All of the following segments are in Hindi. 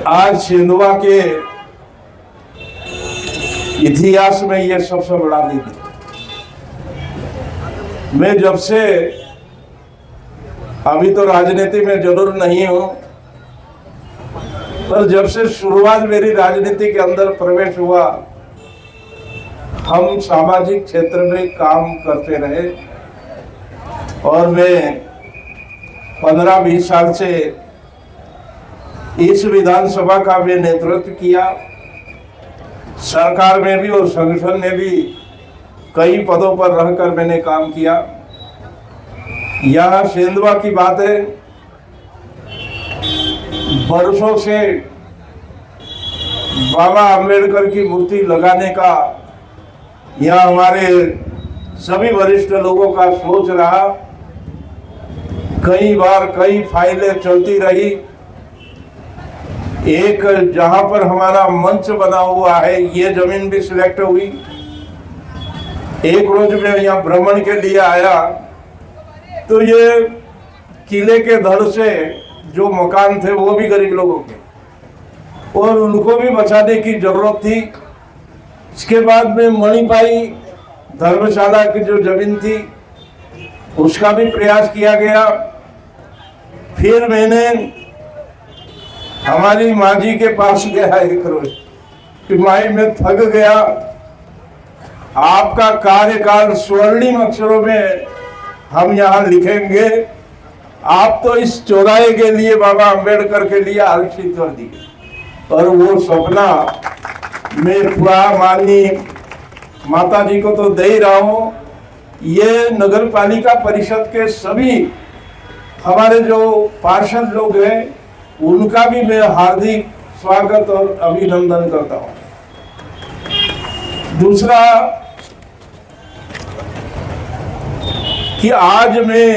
आज सेंधवा के इतिहास में ये सबसे बड़ा दिन है। मैं जब से, अभी तो राजनीति में जरूर नहीं हूं, पर जब से शुरुआत मेरी राजनीति के अंदर प्रवेश हुआ, हम सामाजिक क्षेत्र में काम करते रहे और मैं 15-20 साल से इस विधानसभा का भी नेतृत्व किया। सरकार में भी और संगठन में भी कई पदों पर रहकर मैंने काम किया। यहाँ सेंधवा की बात है, वर्षों से बाबा अम्बेडकर की मूर्ति लगाने का यहाँ हमारे सभी वरिष्ठ लोगों का सोच रहा। कई बार कई फाइलें चलती रही। एक जहां पर हमारा मंच बना हुआ है, ये जमीन भी सिलेक्ट हुई। एक रोज मैं यहाँ भ्रमण के लिए आया तो ये किले के धड़ से जो मकान थे वो भी गरीब लोगों के, और उनको भी बचाने की जरूरत थी। इसके बाद में मणिपाई धर्मशाला की जो जमीन थी उसका भी प्रयास किया गया। फिर मैंने हमारी माँ जी के पास गया एक रोज कि माई मैं थक गया, आपका कार्यकाल स्वर्णिम अक्षरों में हम यहाँ लिखेंगे, आप तो इस चौराहे के लिए बाबा अम्बेडकर के लिए आरक्षित कर दिए। और वो सपना मैं पूरा माननीय माता जी को तो दे ही रहा हूँ। ये नगर पालिका परिषद के सभी हमारे जो पार्षद लोग हैं उनका भी मैं हार्दिक स्वागत और अभिनंदन करता हूँ। दूसरा कि आज मैं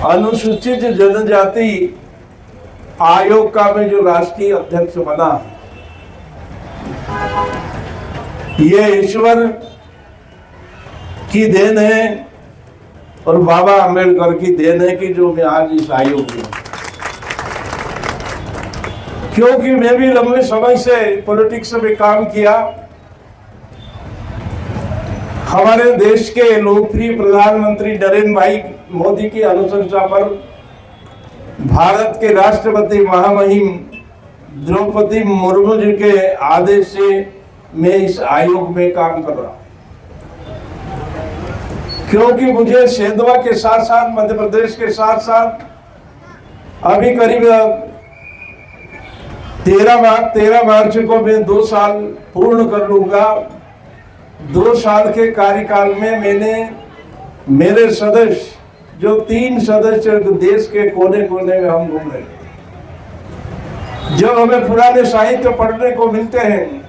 अनुसूचित जनजाति आयोग का मैं जो राष्ट्रीय अध्यक्ष बना, ये ईश्वर की देन है और बाबा अम्बेडकर की देन है कि जो मैं आज इस आयोग में, क्योंकि मैं भी लंबे समय से पॉलिटिक्स में काम किया। हमारे देश के लोकप्रिय प्रधानमंत्री नरेंद्र भाई मोदी की अनुशंसा पर भारत के राष्ट्रपति महामहिम द्रौपदी मुर्मू जी के आदेश से मैं इस आयोग में काम कर रहा हूं, क्योंकि मुझे सेंधवा के साथ साथ मध्य प्रदेश के साथ साथ अभी करीब 13 मार्च को मैं 2 साल पूर्ण कर लूंगा। 2 साल के कार्यकाल में मैंने मेरे सदस्य जो 3 सदस्य देश के कोने कोने में हम घूम रहे हैं। जब हमें पुराने साहित्य पढ़ने को मिलते हैं,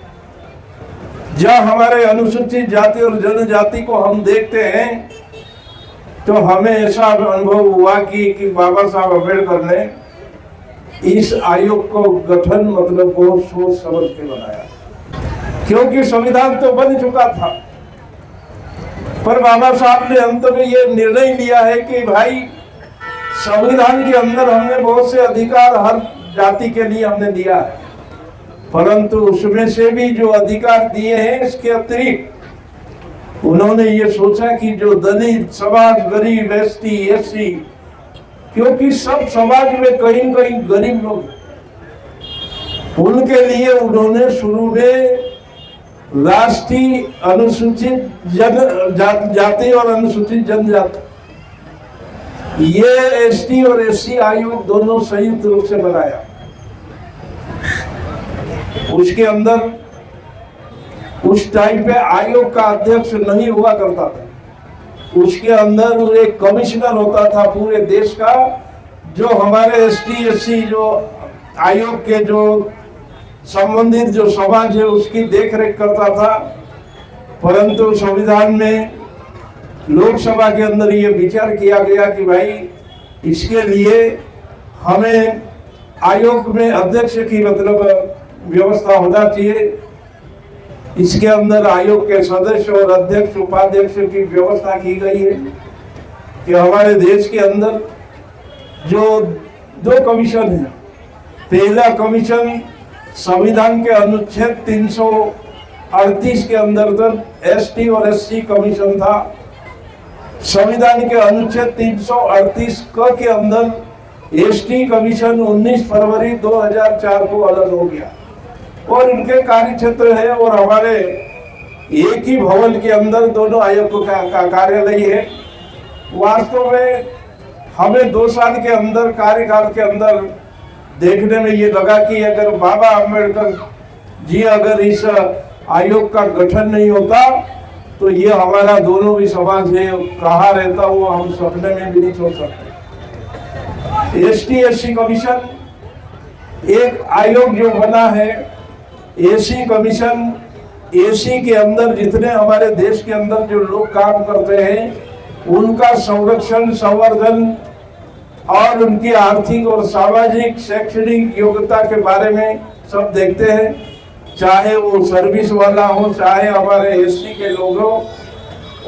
जब हमारे अनुसूचित जाति और जनजाति को हम देखते हैं, तो हमें ऐसा अनुभव हुआ कि बाबा साहब अम्बेडकर ने इस आयोग को गठन मतलब बहुत सोच समझ के बनाया, क्योंकि संविधान तो बन चुका था, पर बाबा साहब ने अंत में ये निर्णय लिया है कि भाई संविधान के अंदर हमने बहुत से अधिकार हर जाति के लिए हमने दिया है, परंतु उसमें से भी जो अधिकार दिए हैं इसके अतिरिक्त उन्होंने ये सोचा कि जो दलित समाज, गरीब, एसटी, एससी, क्योंकि सब समाज में कहीं कहीं गरीब लोग, उनके लिए उन्होंने शुरू में राष्ट्रीय अनुसूचित जाति और अनुसूचित जनजाति, ये एसटी और एससी आयोग दोनों संयुक्त रूप से बनाया। उसके अंदर उस टाइम पे आयोग का अध्यक्ष नहीं हुआ करता था, उसके अंदर एक कमिश्नर होता था पूरे देश का, जो हमारे एसटी एससी जो आयोग के जो संबंधित जो समाज है उसकी देखरेख करता था। परंतु संविधान में लोकसभा के अंदर ये विचार किया गया कि भाई इसके लिए हमें आयोग में अध्यक्ष की मतलब व्यवस्था होना चाहिए। इसके अंदर आयोग के सदस्य और अध्यक्ष उपाध्यक्ष की व्यवस्था की गई है कि हमारे देश के अंदर जो 2 कमीशन है, पहला कमीशन संविधान के अनुच्छेद 338 के अंतर्गत एसटी और एससी कमीशन था। संविधान के अनुच्छेद 338 क के अंदर एसटी कमीशन 19 फरवरी 2004 को अलग हो गया और इनके कार्य क्षेत्र है और हमारे एक ही भवन के अंदर दोनों आयोग का कार्यालय है। वास्तव में हमें 2 साल के अंदर कार्यकाल के अंदर देखने में ये लगा कि अगर बाबा अम्बेडकर जी अगर इस आयोग का गठन नहीं होता तो ये हमारा दोनों भी समाज है कहाँ रहता वो हम सपने में भी नहीं सोच सकते। एसटी एससी कमीशन एक आयोग जो बना है, एसी कमीशन, एसी के अंदर जितने हमारे देश के अंदर जो लोग काम करते हैं उनका संरक्षण, संवर्धन और उनकी आर्थिक और सामाजिक शैक्षणिक योग्यता के बारे में सब देखते हैं, चाहे वो सर्विस वाला हो चाहे हमारे एसटी के लोग हो।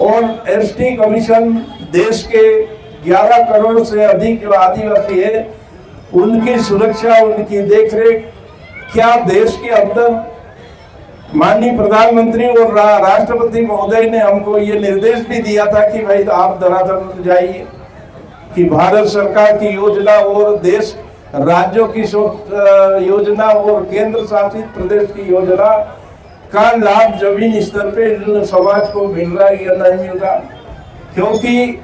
और एसटी कमीशन देश के 11 करोड़ से अधिक जो आदिवासी है उनकी सुरक्षा, उनकी देखरेख, क्या देश के अंदर माननीय प्रधानमंत्री और राष्ट्रपति महोदय ने हमको ये निर्देश भी दिया था कि भाई आप धरातल जाइए कि भारत सरकार की योजना और देश राज्यों की योजना और केंद्र शासित प्रदेश की योजना का लाभ जमीन स्तर पे समाज को मिल रहा है या नहीं मिल रहा, क्योंकि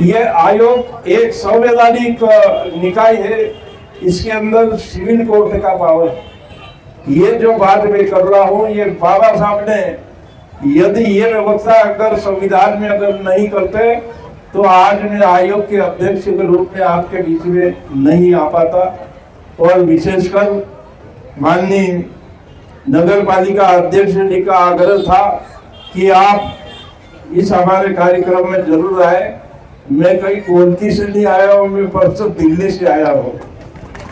ये आयोग एक संवैधानिक निकाय है, इसके अंदर सिविल कोर्ट का पावर है। ये जो बात मैं कर रहा हूँ ये बाबा साहब ने यदि ये व्यवस्था अगर संविधान में अगर नहीं करते तो आज मैं आयोग के अध्यक्ष के रूप में आपके बीच में नहीं आ पाता। और विशेषकर माननीय नगर पालिका अध्यक्ष जी का आग्रह था कि आप इस हमारे कार्यक्रम में जरूर आए। मैं कहीं कोलकाता से नहीं आया हूँ, मैं परसों दिल्ली से आया हूँ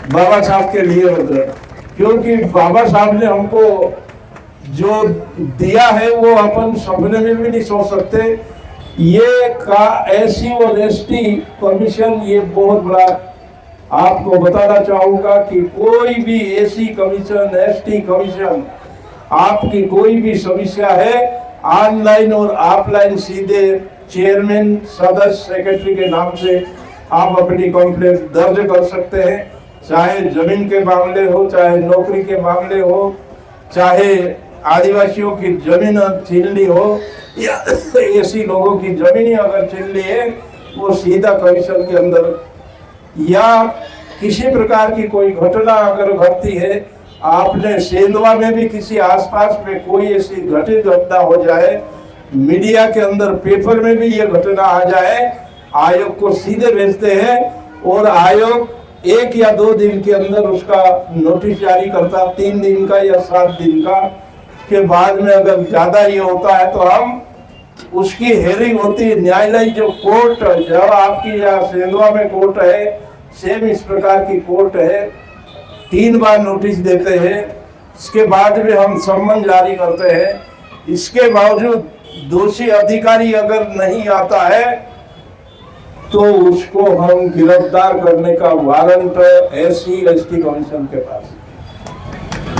बाबा साहब के लिए, मतलब क्योंकि बाबा साहब ने हमको जो दिया है वो अपन सपने में भी नहीं सोच सकते। ये का एससी और एसटी कमीशन ये बहुत बड़ा, आपको बताना चाहूंगा कि कोई भी एससी कमीशन, एसटी कमीशन, आपकी कोई भी समस्या है ऑनलाइन और ऑफलाइन सीधे चेयरमैन, सदस्य, सेक्रेटरी के नाम से आप अपनी कंप्लेंट दर्ज कर सकते हैं। चाहे जमीन के मामले हो, चाहे नौकरी के मामले हो, चाहे आदिवासियों की जमीन छीन ली हो या ऐसी लोगों की जमीन अगर छीन ली है वो सीधा कमीशन के अंदर, या किसी प्रकार की कोई घटना अगर घटती है, आपने सेंधवा में भी किसी आसपास में कोई ऐसी घटित घटना हो जाए, मीडिया के अंदर पेपर में भी ये घटना आ जाए, आयोग को सीधे भेजते हैं और आयोग 1 या 2 दिन के अंदर उसका नोटिस जारी करता, 3 दिन का या 7 दिन का। के बाद में अगर ज्यादा ये होता है तो हम उसकी हेयरिंग होती है, न्यायालय जो कोर्ट, जब आपकी यहाँ सेंधवा में कोर्ट है, सेम इस प्रकार की कोर्ट है, 3 बार नोटिस देते हैं, इसके बाद में हम सम्मन जारी करते हैं। इसके बावजूद दोषी अधिकारी अगर नहीं आता है तो उसको हम गिरफ्तार करने का वारंट एससी एसटी कमीशन के पास।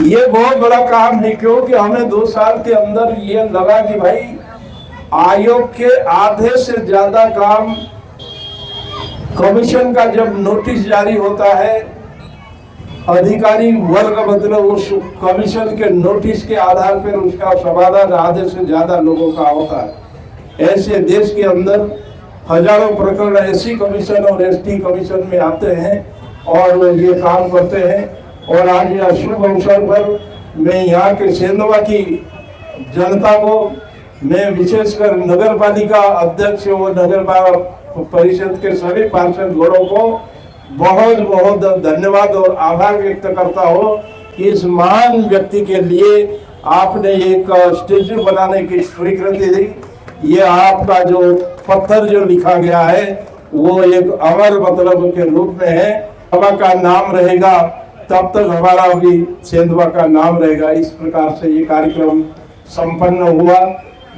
ये बहुत बड़ा काम है, क्योंकि हमें 2 साल के अंदर ये लगा कि भाई आयोग के आधे से ज्यादा काम कमीशन का जब नोटिस जारी होता है, अधिकारी वर्ग मतलब उस कमीशन के नोटिस के आधार पर उसका समाधान आधे से ज्यादा लोगों का होता है। ऐसे देश के अंदर हजारों प्रकरण एससी कमीशन और एसटी कमीशन में आते हैं और ये काम करते हैं। और आज यह शुभ अवसर पर मैं यहाँ के सेंधवा की जनता को, मैं विशेषकर नगर पालिका अध्यक्ष और नगर परिषद के सभी पार्षदगणों को बहुत बहुत धन्यवाद और आभार व्यक्त करता हूँ कि इस महान व्यक्ति के लिए आपने एक स्टेच्यू बनाने की स्वीकृति दी। ये आपका जो पत्थर जो लिखा गया है वो एक अमर मतलब के रूप में है। बाबा का नाम रहेगा तब तक हमारा भी सेंधवा का नाम रहेगा। इस प्रकार से ये कार्यक्रम संपन्न हुआ।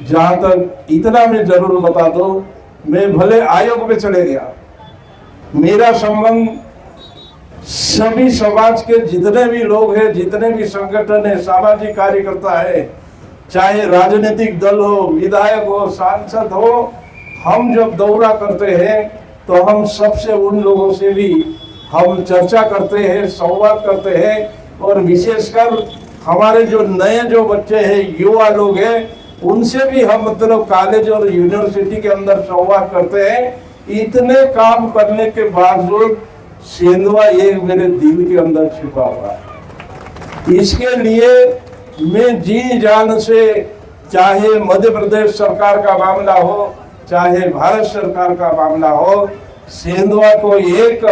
जहाँ तक इतना मैं जरूर बता दूं, मैं भले आयोग में चले गया, मेरा संबंध सभी समाज के जितने भी लोग हैं, जितने भी संगठन है, सामाजिक कार्यकर्ता है, चाहे राजनीतिक दल हो, विधायक हो, सांसद हो, हम जब दौरा करते हैं तो हम सबसे, उन लोगों से भी हम चर्चा करते हैं, संवाद करते हैं। और विशेषकर हमारे जो नए जो बच्चे हैं, युवा लोग हैं, उनसे भी हम मतलब कॉलेज और यूनिवर्सिटी के अंदर संवाद करते हैं। इतने काम करने के बावजूद सेंधवा ये मेरे दिल के अंदर छुपा हुआ है। इसके लिए मैं जी जान से, चाहे मध्य प्रदेश सरकार का मामला हो, चाहे भारत सरकार का मामला हो, सेंधवा को एक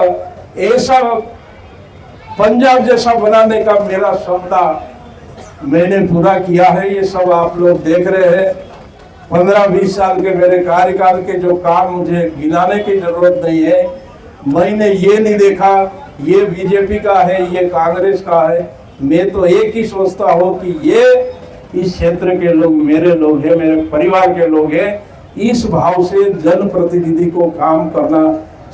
ऐसा पंजाब जैसा बनाने का मेरा सपना मैंने पूरा किया है। ये सब आप लोग देख रहे हैं। 15-20 साल के मेरे कार्यकाल के जो काम, मुझे गिनाने की जरूरत नहीं है। मैंने ये नहीं देखा ये बीजेपी का है, ये कांग्रेस का है। मैं तो एक ही सोचता हूँ कि ये इस क्षेत्र के लोग मेरे लोग हैं, मेरे परिवार के लोग हैं। इस भाव से जनप्रतिनिधि को काम करना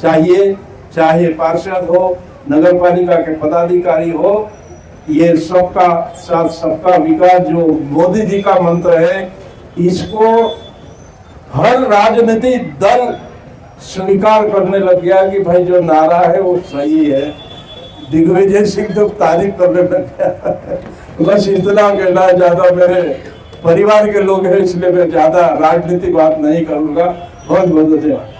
चाहिए, चाहे पार्षद हो, नगर पालिका के पदाधिकारी हो। ये सबका साथ सबका विकास जो मोदी जी का मंत्र है, इसको हर राजनीतिक दल स्वीकार करने लग गया कि भाई जो नारा है वो सही है। दिग्विजय सिंह तो तारीफ करने लग गया। बस इतना कहना, ज्यादा मेरे परिवार के लोग हैं इसलिए मैं ज्यादा राजनीतिक बात नहीं करूंगा। बहुत बहुत धन्यवाद।